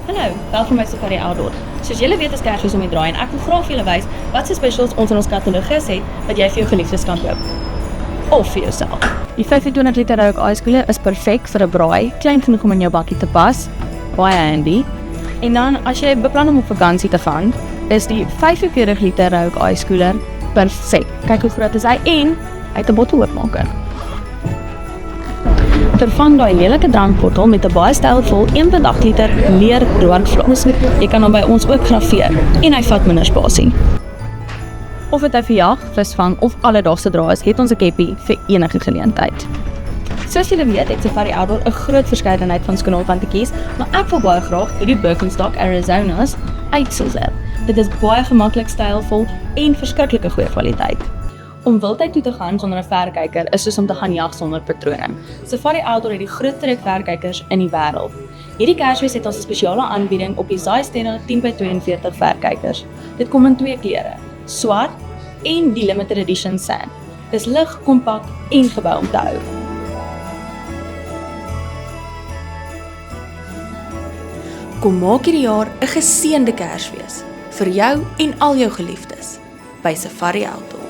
Hallo, welkom by Safari Outdoor. Soos julle weet is Kersfees om die draai en ek wil graag vir julle wys wat se specials ons in ons katalogus het wat jy vir jou geliefdes kan koop. Of vir jouself. Die 25 liter rook ijskooler is perfek vir 'n braai, klein genoeg om in jou bakkie te pas, baie handy. En dan as jy beplan om op vakansie te gaan, is die 45 liter rook ijskooler perfek. Kyk hoe groot is hy en hy het 'n botteloopmaker. Vervang daai lelike drankbottel met 'n baie stylvol 1.8 liter leer rookglas. Jy kan hom by ons ook graveer en hy vat minder spasie. Of dit vir jag, visvang of alledaagse draai is, het ons 'n keppie vir enige geleentheid. Soos julle weet, het Safari Outdoor 'n groot verskeidenheid van skoene om van te kies, maar ek wil baie graag hierdie Birkenstock Arizonas uitsilser. Dit is baie gemaklik, stylvol en verskriklike goeie kwaliteit. Om wildheid toe te gaan sonder 'n verkyker is soos om te gaan jag sonder patrone. Safari Outdoor het die grootste reek verkykers in die wêreld. Hierdie Kersfees het ons 'n spesiale aanbieding op die Zeiss 10x42 verkykers. Dit kom in 2 kleure, swart en die limited edition sand. Dis lig, kompak en gebou om te hou. Kom maak hierdie jaar 'n geseënde Kersfees vir jou en al jou geliefdes by Safari Outdoor.